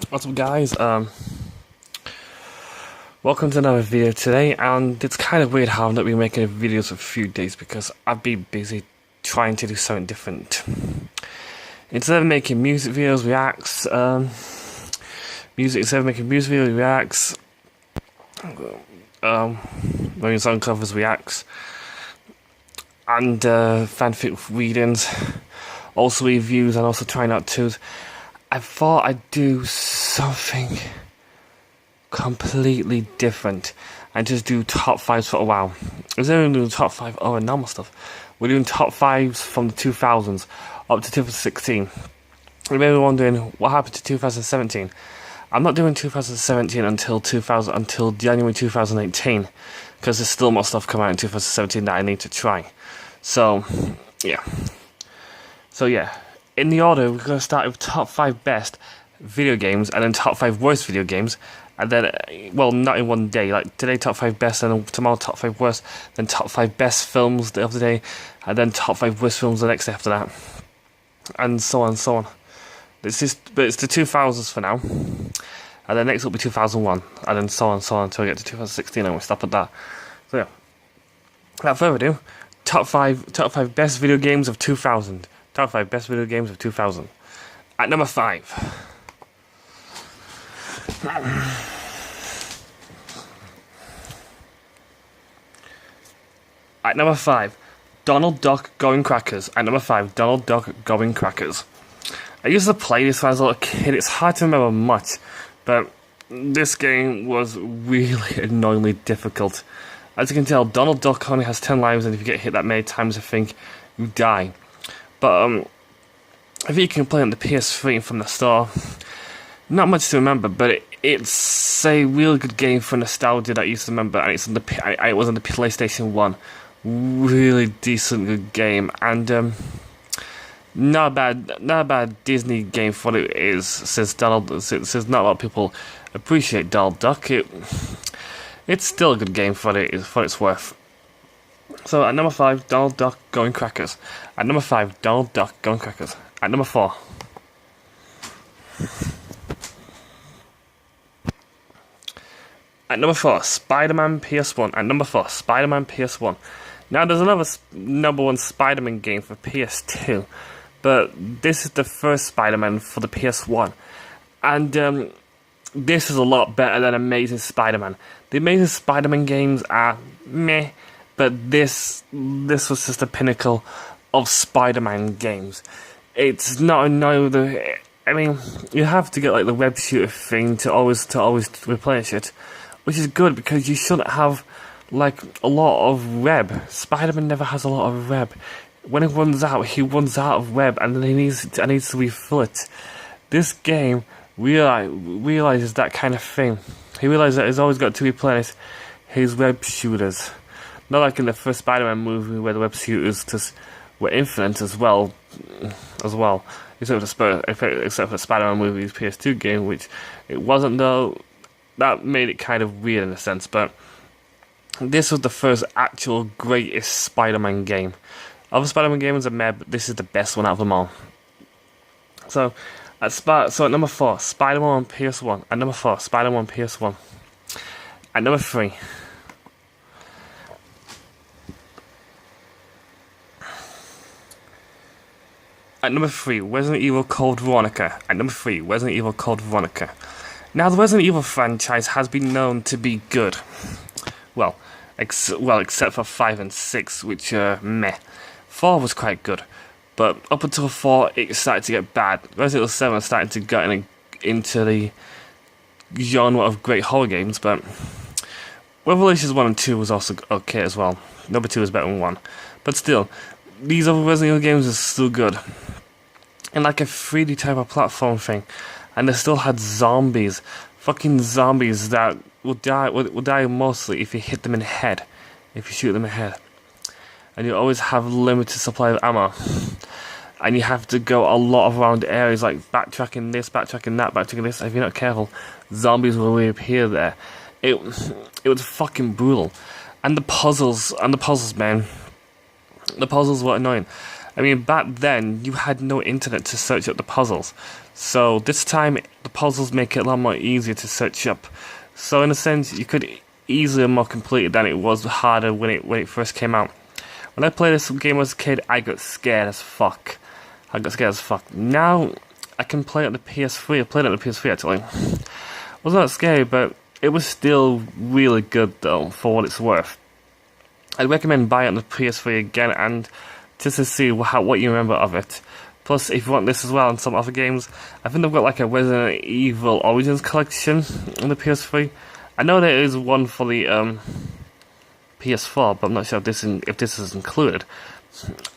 What's up, guys? Welcome to another video today, and it's kind of weird how I've not been making videos for a few days because I've been busy trying to do something different. Instead of making music videos, making song covers, reacts, and fanfic readings, also reviews, and also trying out twos, I thought I'd do something completely different and just do top fives for a while. Instead of doing top five or normal stuff, we're doing top fives from the 2000s up to 2016. You may be wondering what happened to 2017. I'm not doing 2017 until January 2018 because there's still more stuff coming out in 2017 that I need to try. So yeah. In the order, we're going to start with top 5 best video games, and then top 5 worst video games, and then, well, not in one day, like today top 5 best, and then tomorrow top 5 worst, then top 5 best films the other day, and then top 5 worst films the next day after that, and so on and so on. But it's the 2000s for now, and then next will be 2001, and then so on and so on until we get to 2016, and we stop at that. So yeah, without further ado, top 5 best video games of 2000. Top 5 best video games of 2000. At number 5. At number 5, Donald Duck Going Crackers. At number 5, Donald Duck Going Crackers. I used to play this when I was a little kid. It's hard to remember much, but this game was really annoyingly difficult. As you can tell, Donald Duck only has 10 lives, and if you get hit that many times, I think you die. But I think you can play on the PS3 from the store. Not much to remember, but it's a real good game for nostalgia that I used to remember, and it was on the PlayStation 1. Really decent good game, and not a bad Disney game for what it is. Since not a lot of people appreciate Donald Duck, it's still a good game for its worth. So at number 5, Donald Duck Going Crackers. At number 5, Donald Duck Going Crackers. At number 4. At number 4, Spider-Man PS1. At number 4, Spider-Man PS1. Now there's another number 1 Spider-Man game for PS2, but this is the first Spider-Man for the PS1. And this is a lot better than Amazing Spider-Man. The Amazing Spider-Man games are meh, but this was just the pinnacle of Spider-Man games. It's not another. I mean, you have to get like the web shooter thing to always replenish it, which is good because you shouldn't have like a lot of web. Spider-Man never has a lot of web. When it runs out, he runs out of web, and then he needs to refill it. This game realizes that kind of thing. He realizes that he's always got to replenish his web shooters. Not like in the first Spider-Man movie where the web shooters just were infinite as well. Except for the Spider-Man movie's PS2 game, which it wasn't though. That made it kind of weird in a sense, but this was the first actual greatest Spider-Man game. Other Spider-Man games are meh, but this is the best one out of them all. So at number 4, Spider-Man on PS1. At number 4, Spider-Man on PS1. At number 3. At number 3, Resident Evil Code Veronica. At number 3, Resident Evil Code Veronica. Now, the Resident Evil franchise has been known to be good. Well, except for 5 and 6, which are meh. 4 was quite good, but up until 4, it started to get bad. Resident Evil 7 started to get into the genre of great horror games, but Revelations 1 and 2 was also okay as well. Number 2 is better than 1. But still, these other Resident Evil games are still good. And like a 3D type of platform thing. And they still had zombies. Fucking zombies that will die mostly if you hit them in the head. If you shoot them in the head. And you always have limited supply of ammo. And you have to go a lot around areas like backtracking this, backtracking that, backtracking this. If you're not careful, zombies will reappear there. It was fucking brutal. And the puzzles, man. The puzzles were annoying. I mean, back then, you had no internet to search up the puzzles. So this time, the puzzles make it a lot more easier to search up. So in a sense, you could easier more complete it than it was harder when it first came out. When I played this game as a kid, I got scared as fuck. Now, I can play it on the PS3. I played it on the PS3 actually. It was not scary, but it was still really good though, for what it's worth. I'd recommend buying it on the PS3 again, and just to see what you remember of it. Plus, if you want this as well and some other games, I think they've got like a Resident Evil Origins collection on the PS3. I know there is one for the PS4, but I'm not sure if this is included.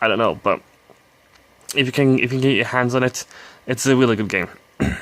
I don't know, but if you can get your hands on it, it's a really good game. It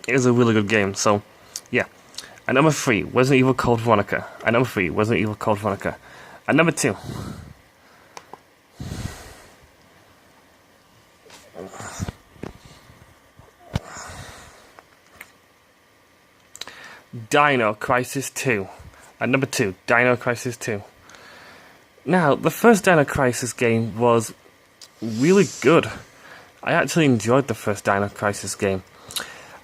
is a really good game. So, yeah. And number 3, Resident Evil Code Veronica. And number 2. And number 2. Dino Crisis 2. And number 2, Dino Crisis 2. Now, the first Dino Crisis game was really good. I actually enjoyed the first Dino Crisis game.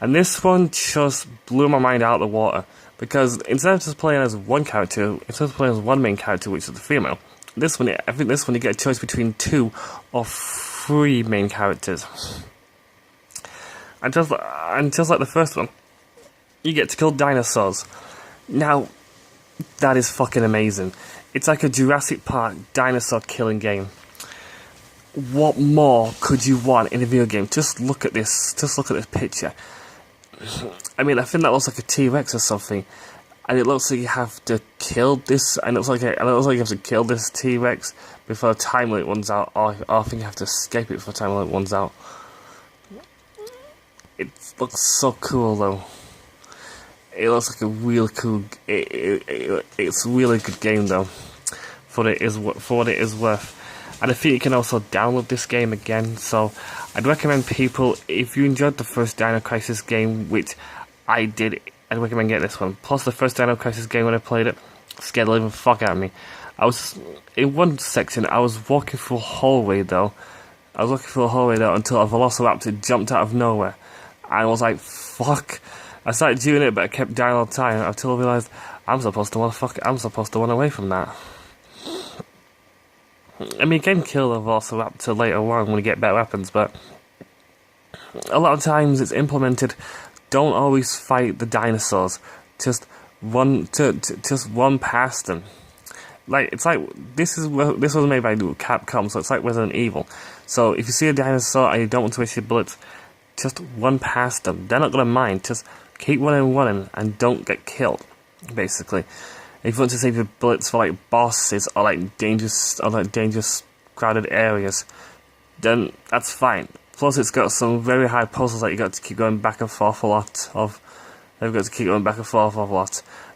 And this one just blew my mind out of the water. Because instead of just playing as one character, instead of playing as one main character, which is the female, I think this one you get a choice between 2 or 3 main characters. And just like the first one, you get to kill dinosaurs. Now, that is fucking amazing. It's like a Jurassic Park dinosaur killing game. What more could you want in a video game? Just look at this. Just look at this picture. I mean, I think that looks like a T-Rex or something, and it looks like you have to kill this. And it looks like you have to kill this T-Rex before the time limit runs out, or I think you have to escape it before the time limit runs out. It looks so cool, though. It looks like a really cool. It's a really good game, though, for what it is worth. And I think you can also download this game again. So I'd recommend people, if you enjoyed the first Dino Crisis game, which I did, I'd recommend getting this one. Plus, the first Dino Crisis game when I played it scared the living fuck out of me. I was in one section. I was walking through a hallway though. until a Velociraptor jumped out of nowhere. And I was like, fuck. I started doing it, but I kept dying all the time until I realised I'm supposed to run away from that. I mean, you can kill a Velociraptor later on when you get better weapons, but a lot of times it's implemented. Don't always fight the dinosaurs. Just run past them. Like, it's like this was made by Capcom, so it's like Resident Evil. So if you see a dinosaur and you don't want to waste your bullets, just run past them. They're not gonna mind. Just keep running, and don't get killed. Basically, if you want to save your bullets for like bosses or like dangerous crowded areas, then that's fine. Plus, it's got some very high puzzles that you got to keep going back and forth a lot of.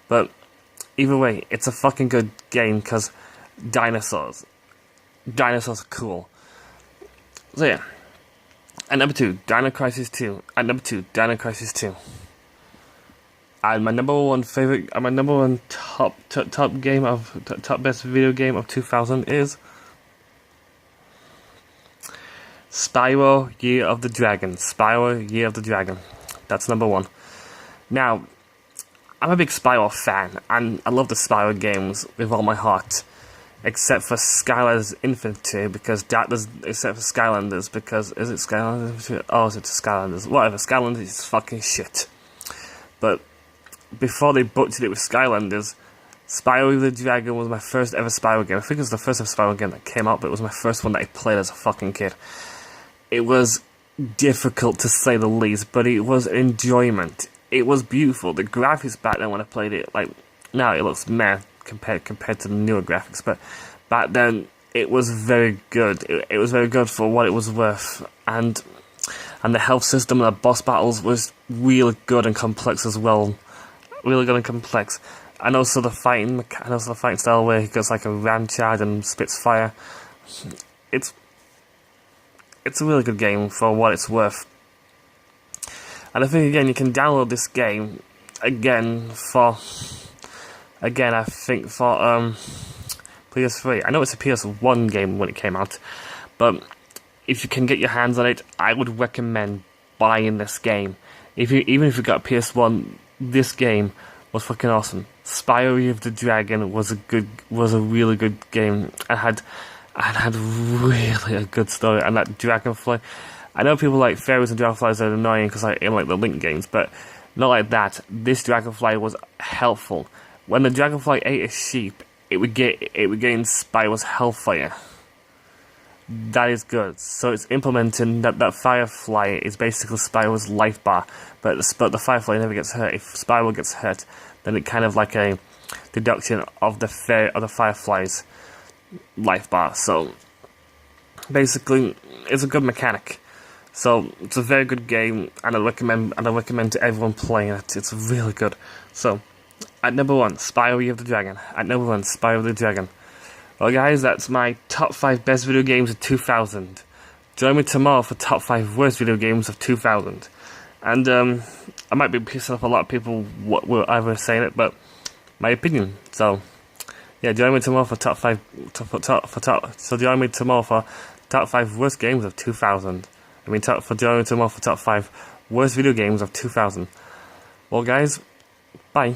But either way, it's a fucking good game because dinosaurs are cool. So yeah. And number 2, Dino Crisis 2. And number 2, Dino Crisis 2. And my number one top best video game of 2000 is Spyro Year of the Dragon. Spyro Year of the Dragon. That's number 1. Now, I'm a big Spyro fan, and I love the Spyro games with all my heart. Except for Skylanders Infinity, because is it Skylanders? Oh, is it Skylanders? Whatever, Skylanders is fucking shit. But before they butchered it with Skylanders, Spyro the Dragon was my first ever Spyro game. I think it was the first ever Spyro game that came out, but it was my first one that I played as a fucking kid. It was difficult to say the least, but it was enjoyment. It was beautiful. The graphics back then when I played it, like, now it looks meh compared to the newer graphics, but back then it was very good. It was very good for what it was worth, and the health system and the boss battles was really good and complex as well. Really good and complex. And also the fighting style where he goes like a ram charge and spits fire. It's a really good game for what it's worth. And I think again you can download this game again for PS3. I know it's a PS1 game when it came out, But if you can get your hands on it, I would recommend buying this game. Even if you got PS1, this game was fucking awesome. Spyro of the Dragon was a really good game. I had really a good story, and that Dragonfly. I know people like fairies and dragonflies are annoying because I like the Link games, but not like that. This Dragonfly was helpful. When the Dragonfly ate a sheep, it would get in Spyro's Hellfire. That is good. So it's implementing that Firefly is basically Spyro's life bar, but the Firefly never gets hurt. If Spyro gets hurt, then it kind of like a deduction of the Firefly's life bar. So basically, it's a good mechanic. So it's a very good game, and I recommend to everyone playing it. It's really good. So at number 1, Spyro of the Dragon. At number 1, Spyro of the Dragon. Well, guys, that's my top 5 best video games of 2000. Join me tomorrow for top 5 worst video games of 2000. And I might be pissing off a lot of people whatever saying it, but my opinion. So yeah, join me tomorrow for top 5. So join me tomorrow for top 5 worst games of 2000. Join me tomorrow for top 5 worst video games of 2000. Well, guys, bye.